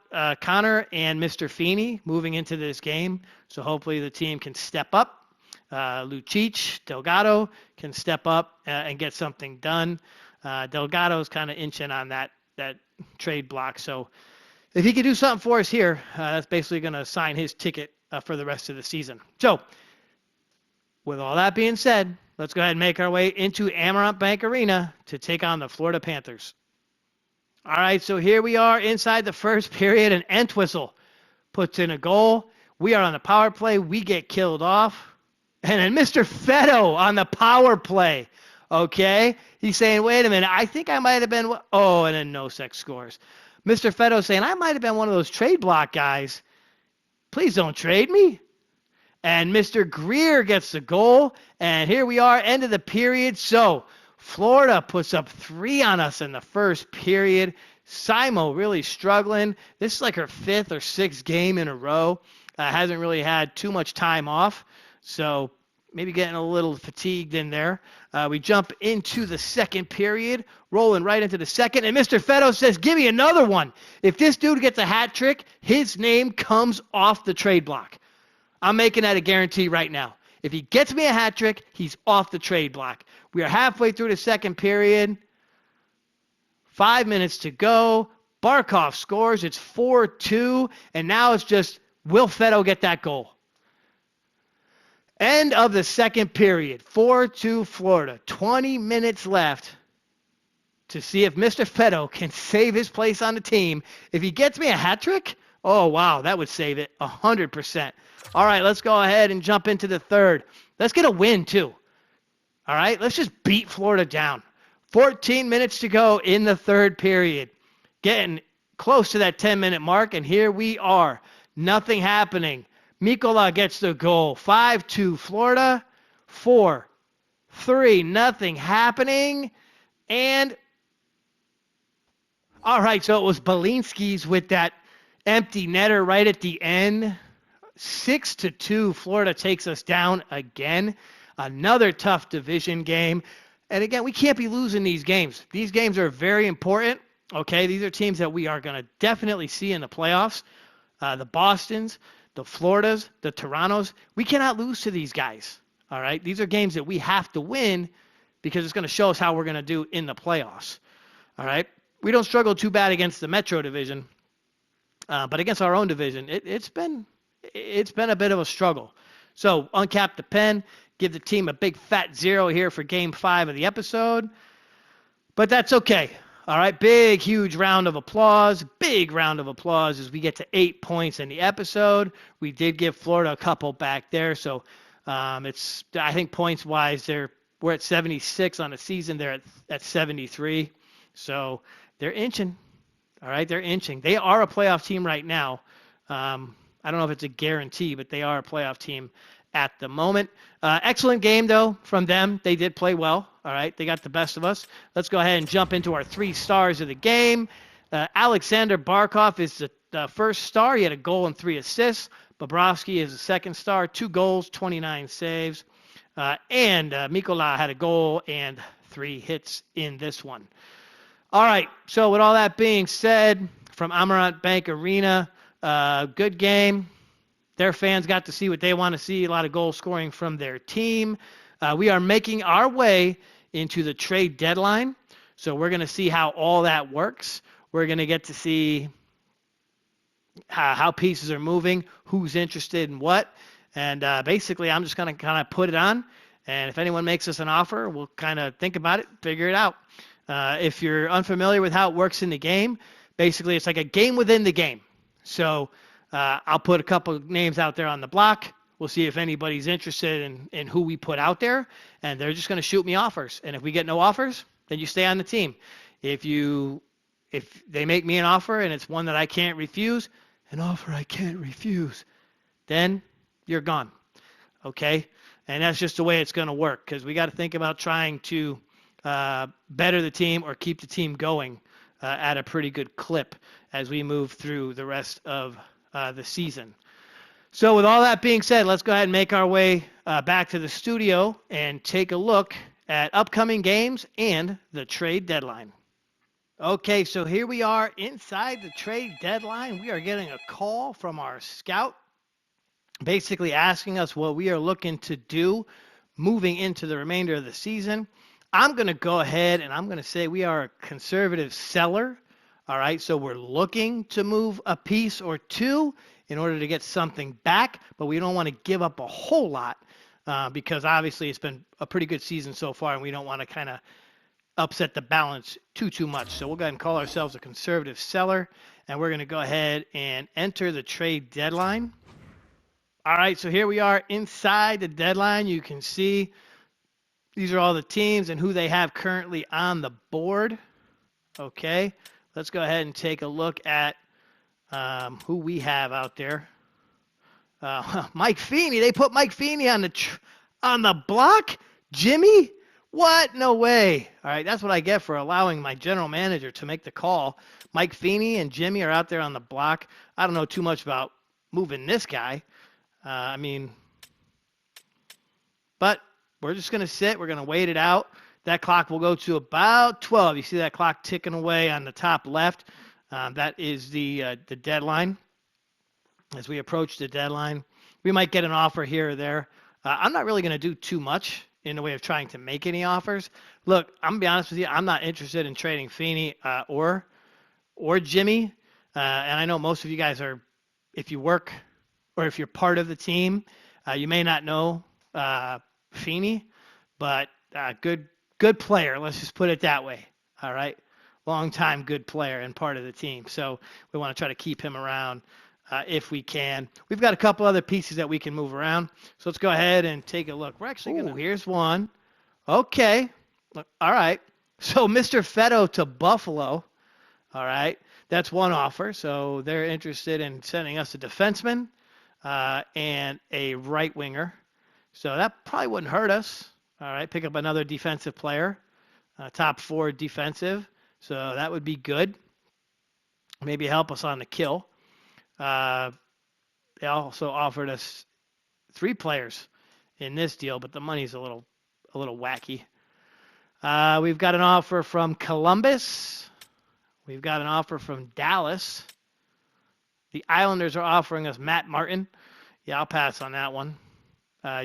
Connor and Mr. Feeney moving into this game. So hopefully the team can step up. Lucic, Delgado can step up and get something done. Delgado's kind of inching on that trade block. So if he can do something for us here, that's basically going to sign his ticket for the rest of the season. So with all that being said, let's go ahead and make our way into Amerant Bank Arena to take on the Florida Panthers. All right, so here we are inside the first period, and Entwistle puts in a goal. We are on the power play. We get killed off. And then Mr. Fetto on the power play. Okay? He's saying, wait a minute, I think I might have been... Oh, and then Nosek scores. Mr. Fetto saying, I might have been one of those trade block guys. Please don't trade me. And Mr. Greer gets the goal. And here we are, end of the period. So Florida puts up 3 on us in the first period. Simo really struggling. This is like her 5th or 6th game in a row. Hasn't really had too much time off. So maybe getting a little fatigued in there. We jump into the second period, rolling right into the second. And Mr. Fetto says, give me another one. If this dude gets a hat trick, his name comes off the trade block. I'm making that a guarantee right now. If he gets me a hat trick, he's off the trade block. We are halfway through the second period. 5 minutes to go. Barkov scores. It's 4-2. And now it's just, will Fetto get that goal? End of the second period. 4-2 Florida. 20 minutes left to see if Mr. Fetto can save his place on the team. If he gets me a hat trick, oh, wow, that would save it 100%. All right, let's go ahead and jump into the third. Let's get a win, too. All right, let's just beat Florida down. 14 minutes to go in the third period. Getting close to that 10-minute mark, and here we are. Nothing happening. Mikola gets the goal. 5-2 Florida. 4-3, nothing happening. And, all right, so it was Belinsky's with that empty netter right at the end. 6-2, Florida takes us down again. Another tough division game. And again, we can't be losing these games. These games are very important. Okay, these are teams that we are going to definitely see in the playoffs. The Bostons, the Floridas, the Torontos. We cannot lose to these guys. All right, these are games that we have to win because it's going to show us how we're going to do in the playoffs. All right, we don't struggle too bad against the Metro division, but against our own division, it's been a bit of a struggle. So uncap the pen, give the team a big fat 0 here for Game 5 of the episode. But that's okay. All right, big, huge round of applause. Big round of applause as we get to 8 points in the episode. We did give Florida a couple back there. So it's, I think points-wise, we're at 76 on the season. They're at 73. So they're inching. All right, they're inching. They are a playoff team right now. I don't know if it's a guarantee, but they are a playoff team at the moment. Excellent game, though, from them. They did play well. All right, they got the best of us. Let's go ahead and jump into our 3 stars of the game. Alexander Barkov is the first star. He had a goal and 3 assists. Bobrovsky is the second star, 2 goals, 29 saves. And Mikola had a goal and 3 hits in this one. All right, so with all that being said, from Amerant Bank Arena, Good game. Their fans got to see what they want to see, a lot of goal scoring from their team. We are making our way into the trade deadline. So we're going to see how all that works. We're going to get to see how pieces are moving, who's interested in what. And basically, I'm just going to kind of put it on. And if anyone makes us an offer, we'll kind of think about it, figure it out. If you're unfamiliar with how it works in the game, basically it's like a game within the game. So I'll put a couple of names out there on the block. We'll see if anybody's interested in who we put out there, and they're just going to shoot me offers. And if we get no offers, then you stay on the team. If they make me an offer and it's one that I can't refuse, an offer I can't refuse, then you're gone. Okay? And that's just the way it's going to work, because we got to think about trying to better the team or keep the team going at a pretty good clip as we move through the rest of the season. So with all that being said, let's go ahead and make our way back to the studio and take a look at upcoming games and the trade deadline. Okay, so here we are inside the trade deadline. We are getting a call from our scout basically asking us what we are looking to do moving into the remainder of the season. I'm going to go ahead and I'm going to say we are a conservative seller. All right, so we're looking to move a piece or two in order to get something back, but we don't want to give up a whole lot because obviously it's been a pretty good season so far, and we don't want to kind of upset the balance too much. So we'll go ahead and call ourselves a conservative seller, and we're going to go ahead and enter the trade deadline. All right, so here we are inside the deadline. You can see these are all the teams and who they have currently on the board. Okay, let's go ahead and take a look at who we have out there. Mike Feeney. They put Mike Feeney on the block. Jimmy? What? No way. All right, that's what I get for allowing my general manager to make the call. Mike Feeney and Jimmy are out there on the block. I don't know too much about moving this guy. But we're just going to sit. We're going to wait it out. That clock will go to about 12. You see that clock ticking away on the top left. That is the deadline. As we approach the deadline, we might get an offer here or there. I'm not really going to do too much in the way of trying to make any offers. Look, I'm going to be honest with you. I'm not interested in trading Feeney or Jimmy. And I know most of you guys are, if you work or if you're part of the team, you may not know Feeney, but good player. Let's just put it that way. All right. Long-time good player and part of the team. So we want to try to keep him around if we can. We've got a couple other pieces that we can move around. So let's go ahead and take a look. We're actually going to, here's one. Okay. All right. So Mr. Fetto to Buffalo. All right. That's one offer. So they're interested in sending us a defenseman and a right winger. So that probably wouldn't hurt us. All right. Pick up another defensive player, top 4 defensive. So that would be good. Maybe help us on the kill. They also offered us 3 players in this deal, but the money's a little wacky. We've got an offer from Columbus. We've got an offer from Dallas. The Islanders are offering us Matt Martin. Yeah, I'll pass on that one.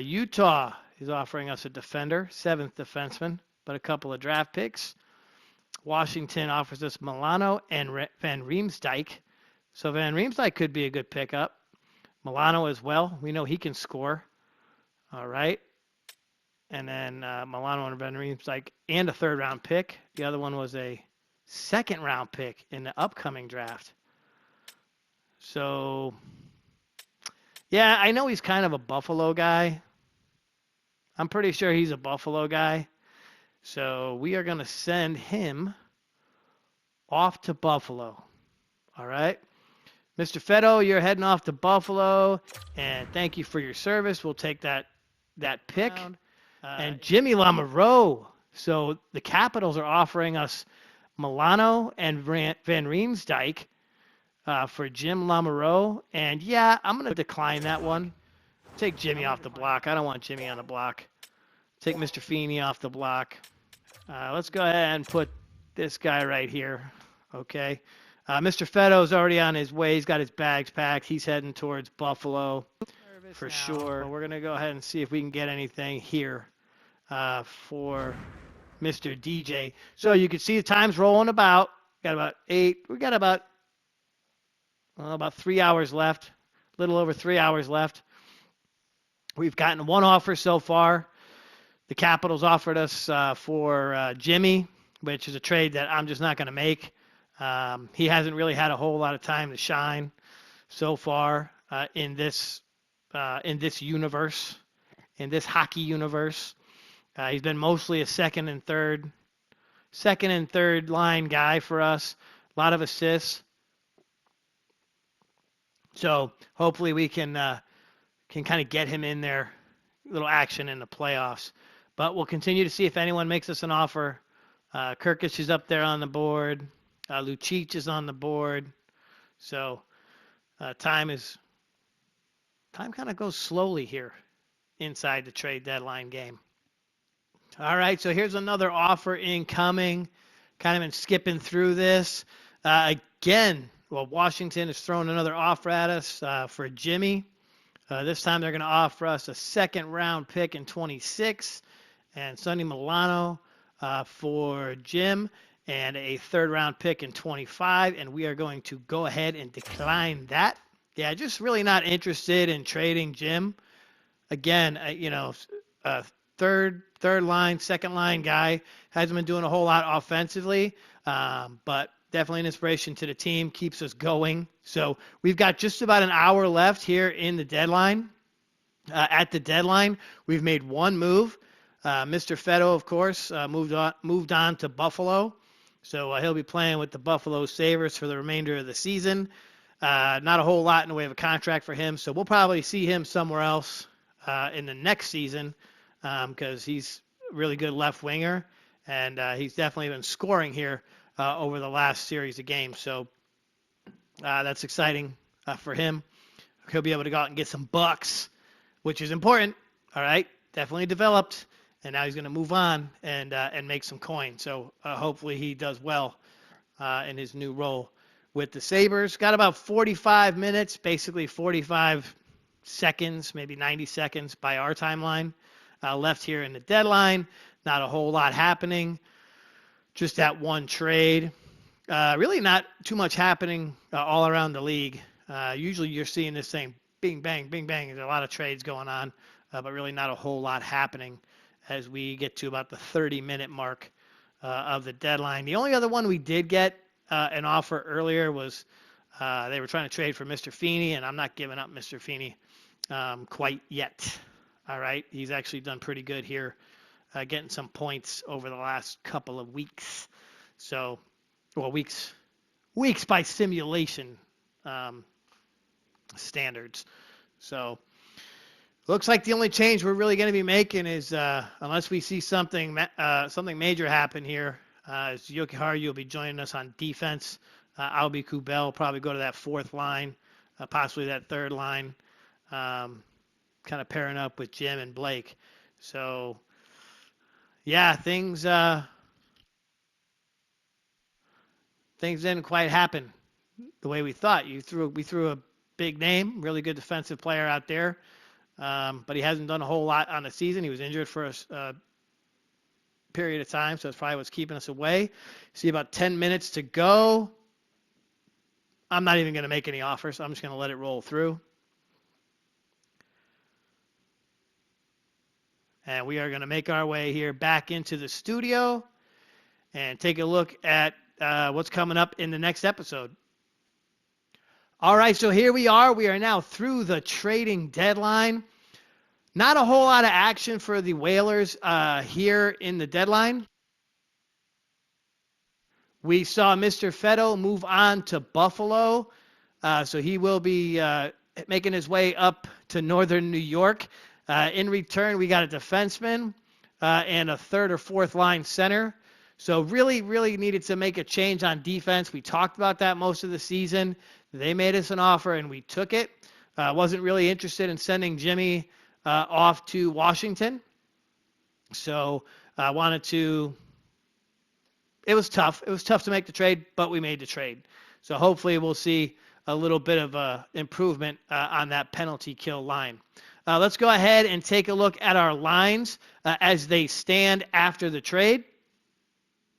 Utah is offering us a defender, 7th defenseman, but a couple of draft picks. Washington offers us Milano and Van Riemsdyk. So Van Riemsdyk could be a good pickup. Milano as well. We know he can score. All right. And then Milano and Van Riemsdyk and a 3rd-round pick. The other one was a 2nd-round pick in the upcoming draft. So, yeah, I know he's kind of a Buffalo guy. I'm pretty sure he's a Buffalo guy. So we are going to send him off to Buffalo. All right. Mr. Fetto, you're heading off to Buffalo, and thank you for your service. We'll take that pick. And Jimmy Lamoureux. So the Capitals are offering us Milano and Van Riemsdyk for Jim Lamoureux. And, yeah, I'm going to decline that one. Take Jimmy off the block. I don't want Jimmy on the block. Take Mr. Feeney off the block. Let's go ahead and put this guy right here. Okay. Mr. Fetto's already on his way. He's got his bags packed. He's heading towards Buffalo for sure. But we're going to go ahead and see if we can get anything here for Mr. DJ. So you can see the time's rolling about. Got about 8. We got about 3 hours left. A little over 3 hours left. We've gotten one offer so far. The Capitals offered us for Jimmy, which is a trade that I'm just not going to make. He hasn't really had a whole lot of time to shine so far in this universe, in this hockey universe. He's been mostly a second and third line guy for us. A lot of assists. So hopefully we can kind of get him in there, little action in the playoffs. But we'll continue to see if anyone makes us an offer. Kirkus is up there on the board. Lucic is on the board. So time kind of goes slowly here inside the trade deadline game. All right, so here's another offer incoming. Kind of been skipping through this. Again, Washington has thrown another offer at us for Jimmy. This time they're going to offer us a second-round pick in 26 and Sonny Milano for Jim and a third-round pick in 25, and we are going to go ahead and decline that. Yeah, just really not interested in trading Jim. Again, third line, second line guy, hasn't been doing a whole lot offensively, but definitely an inspiration to the team, keeps us going. So we've got just about an hour left here in the deadline. At the deadline, we've made one move. Mr. Fetto, of course, moved on to Buffalo. So he'll be playing with the Buffalo Sabres for the remainder of the season. Not a whole lot in the way of a contract for him, so we'll probably see him somewhere else in the next season because he's a really good left winger, and he's definitely been scoring here over the last series of games. So that's exciting for him. He'll be able to go out and get some bucks, which is important. All right, definitely developed, and now he's going to move on and make some coin. So hopefully he does well in his new role with the Sabres. Got about 45 minutes, basically 45 seconds, maybe 90 seconds by our timeline left here in the deadline. Not a whole lot happening. Just that one trade. Really not too much happening all around the league. Usually you're seeing this thing bing, bang, bing, bang. There's a lot of trades going on, but really not a whole lot happening as we get to about the 30-minute mark of the deadline. The only other one we did get an offer earlier was they were trying to trade for Mr. Feeney, and I'm not giving up Mr. Feeney quite yet. All right, he's actually done pretty good here, getting some points over the last couple of weeks. So, well, weeks by simulation standards. So, looks like the only change we're really going to be making is unless we see something major happen here. Is Yoki Haru will be joining us on defense. Albie Kubel will probably go to that fourth line, possibly that third line, kind of pairing up with Jim and Blake. So, yeah, things didn't quite happen the way we thought. We threw a big name, really good defensive player out there, but he hasn't done a whole lot on the season. He was injured for a period of time, so that's probably what's keeping us away. See about 10 minutes to go. I'm not even going to make any offers. I'm just going to let it roll through. And we are going to make our way here back into the studio and take a look at what's coming up in the next episode. All right, so here we are. We are now through the trading deadline. Not a whole lot of action for the Whalers here in the deadline. We saw Mr. Fetto move on to Buffalo, so he will be making his way up to northern New York. In return, we got a defenseman and a third or fourth line center. So really, really needed to make a change on defense. We talked about that most of the season. They made us an offer, and we took it. Wasn't really interested in sending Jimmy off to Washington. So I wanted to – it was tough. It was tough to make the trade, but we made the trade. So hopefully we'll see a little bit of improvement on that penalty kill line. Let's go ahead and take a look at our lines as they stand after the trade.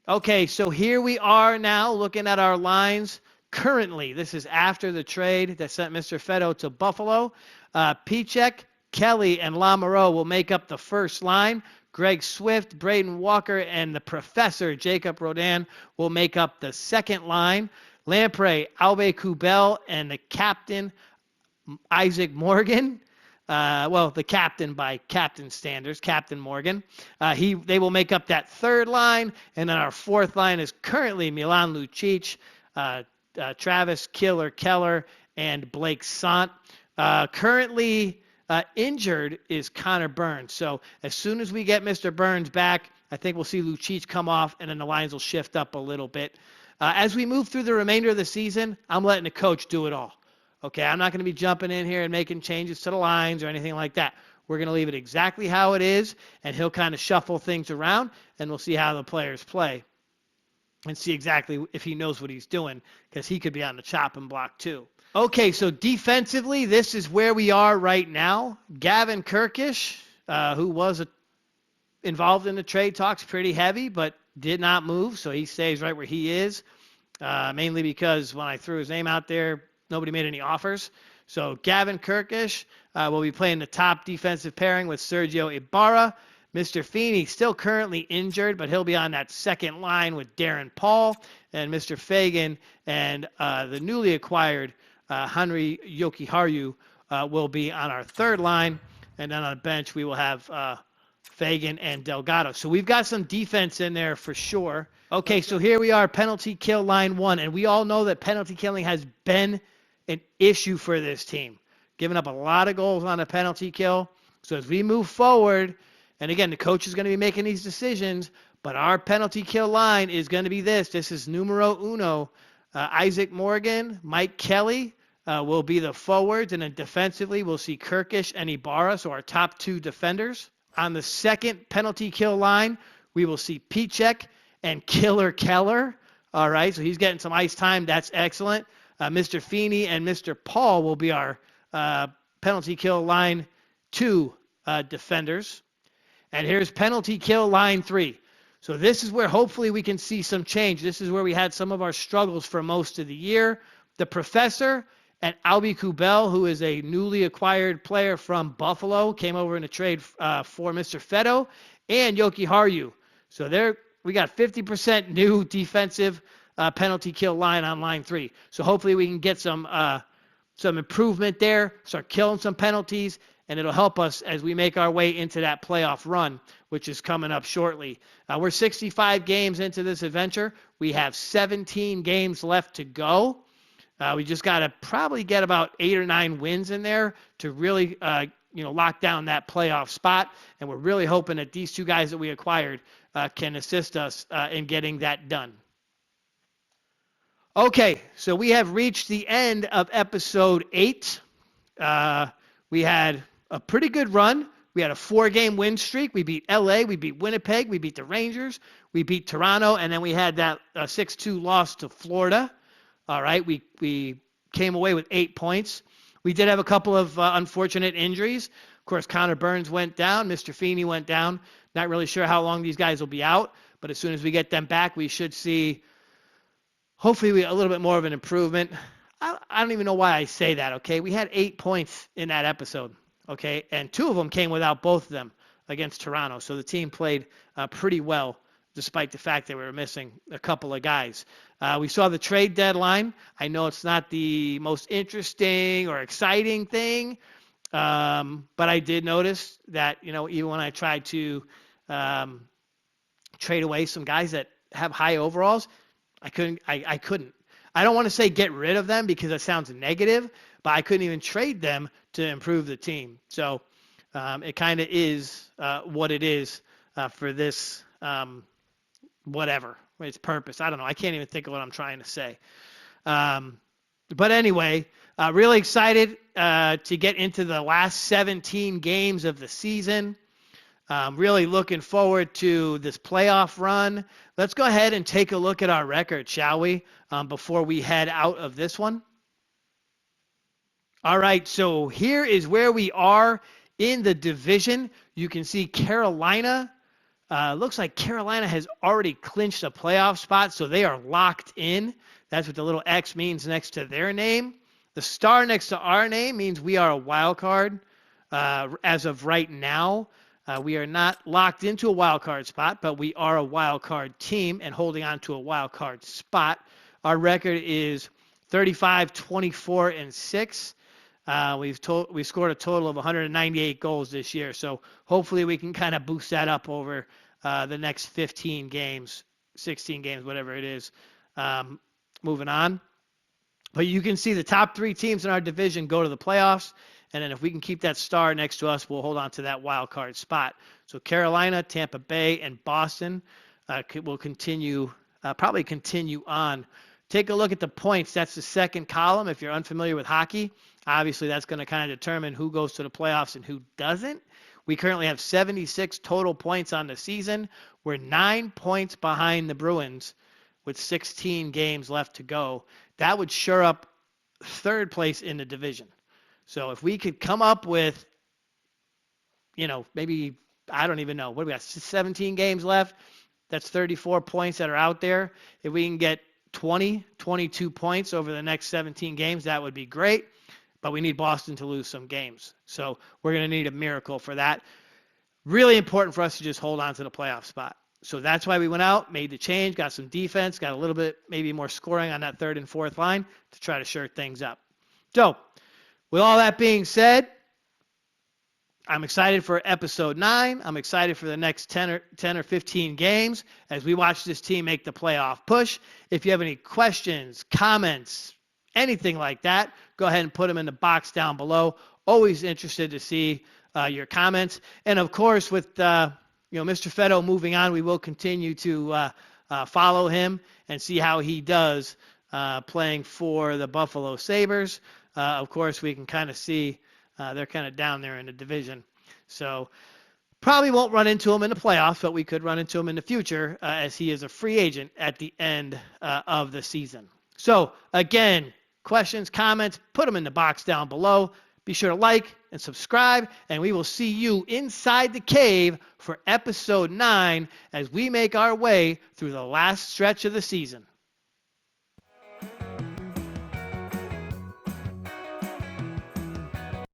Okay, so here we are now looking at our lines currently. This is after the trade that sent Mr. Feddo to Buffalo. Pichek, Kelly, and Lamoureux will make up the first line. Greg Swift, Braden Walker, and the professor, Jacob Rodin, will make up the second line. Lamprey, Albe Kubel, and the captain, Isaac Morgan. The captain by captain standards, Captain Morgan. They will make up that third line, and then our fourth line is currently Milan Lucic, Travis Keller, and Blake Sant. Currently injured is Connor Burns. So as soon as we get Mr. Burns back, I think we'll see Lucic come off, and then the lines will shift up a little bit. As we move through the remainder of the season, I'm letting the coach do it all. Okay, I'm not going to be jumping in here and making changes to the lines or anything like that. We're going to leave it exactly how it is, and he'll kind of shuffle things around, and we'll see how the players play and see exactly if he knows what he's doing, because he could be on the chopping block too. Okay, so defensively, this is where we are right now. Gavin Kirkish, who was involved in the trade talks pretty heavy, but did not move, so he stays right where he is, mainly because when I threw his name out there, nobody made any offers. So Gavin Kirkish will be playing the top defensive pairing with Sergio Ibarra. Mr. Feeney still currently injured, but he'll be on that second line with Darren Paul. And Mr. Fagan and the newly acquired Henry Yokiharu will be on our third line. And then on the bench, we will have Fagan and Delgado. So we've got some defense in there for sure. Okay, so here we are, penalty kill line 1. And we all know that penalty killing has been an issue for this team, giving up a lot of goals on a penalty kill. So as we move forward, and again, the coach is going to be making these decisions, but our penalty kill line is going to be this. This is numero uno. Isaac Morgan, Mike Kelly will be the forwards, and then defensively we'll see Kirkish and Ibarra, so our top two defenders. On the second penalty kill line, we will see Pichek and Killer Keller. All right, so he's getting some ice time. That's excellent. Mr. Feeney and Mr. Paul will be our penalty kill line 2 defenders. And here's penalty kill line 3. So this is where hopefully we can see some change. This is where we had some of our struggles for most of the year. The professor and Albe Kubel, who is a newly acquired player from Buffalo, came over in a trade for Mr. Feddo, and Yokiharu. So we got 50% new defensive penalty kill line on line 3. So hopefully we can get some improvement there, start killing some penalties, and it'll help us as we make our way into that playoff run, which is coming up shortly. We're 65 games into this adventure. We have 17 games left to go. We just got to probably get about 8 or 9 wins in there to really lock down that playoff spot. And we're really hoping that these two guys that we acquired can assist us in getting that done. Okay, so we have reached the end of episode 8. We had a pretty good run. We had a 4-game win streak. We beat LA, we beat Winnipeg, we beat the Rangers, we beat Toronto, and then we had that 6-2 loss to Florida. All right, we came away with 8 points. We did have a couple of unfortunate injuries. Of course, Connor Burns went down. Mr. Feeney went down. Not really sure how long these guys will be out, but as soon as we get them back, we should see hopefully a little bit more of an improvement. I don't even know why I say that, okay? We had 8 points in that episode, okay? And 2 of them came without both of them against Toronto. So the team played pretty well despite the fact that we were missing a couple of guys. We saw the trade deadline. I know it's not the most interesting or exciting thing, but I did notice that, even when I tried to trade away some guys that have high overalls, I couldn't. I don't want to say get rid of them because that sounds negative, but I couldn't even trade them to improve the team. So it kind of is what it is for this whatever its purpose. I don't know. I can't even think of what I'm trying to say. But anyway, really excited to get into the last 17 games of the season. Really looking forward to this playoff run. Let's go ahead and take a look at our record, shall we, before we head out of this one. All right, so here is where we are in the division. You can see Carolina. Looks like Carolina has already clinched a playoff spot, so they are locked in. That's what the little X means next to their name. The star next to our name means we are a wild card as of right now. We are not locked into a wild card spot, but we are a wild card team and holding on to a wild card spot. Our record is 35, 24, and 6. We scored a total of 198 goals this year, so hopefully we can kind of boost that up over the next 15 games, 16 games, whatever it is, moving on. But you can see the top 3 teams in our division go to the playoffs, and then if we can keep that star next to us, we'll hold on to that wild card spot. So Carolina, Tampa Bay, and Boston will continue, probably continue on. Take a look at the points. That's the second column. If you're unfamiliar with hockey, obviously that's going to kind of determine who goes to the playoffs and who doesn't. We currently have 76 total points on the season. We're 9 points behind the Bruins with 16 games left to go. That would shore up third place in the division. So if we could come up with, maybe, I don't even know, what do we got, 17 games left? That's 34 points that are out there. If we can get 22 points over the next 17 games, that would be great. But we need Boston to lose some games. So we're going to need a miracle for that. Really important for us to just hold on to the playoff spot. So that's why we went out, made the change, got some defense, got a little bit maybe more scoring on that third and fourth line to try to shore things up. So with all that being said, I'm excited for episode 9. I'm excited for the next 10 or 15 games as we watch this team make the playoff push. If you have any questions, comments, anything like that, go ahead and put them in the box down below. Always interested to see your comments. And of course, with Mr. Fetto moving on, we will continue to follow him and see how he does playing for the Buffalo Sabres. Of course, we can kind of see they're kind of down there in the division. So probably won't run into him in the playoffs, but we could run into him in the future as he is a free agent at the end of the season. So again, questions, comments, put them in the box down below. Be sure to like and subscribe, and we will see you inside the cave for episode 9 as we make our way through the last stretch of the season.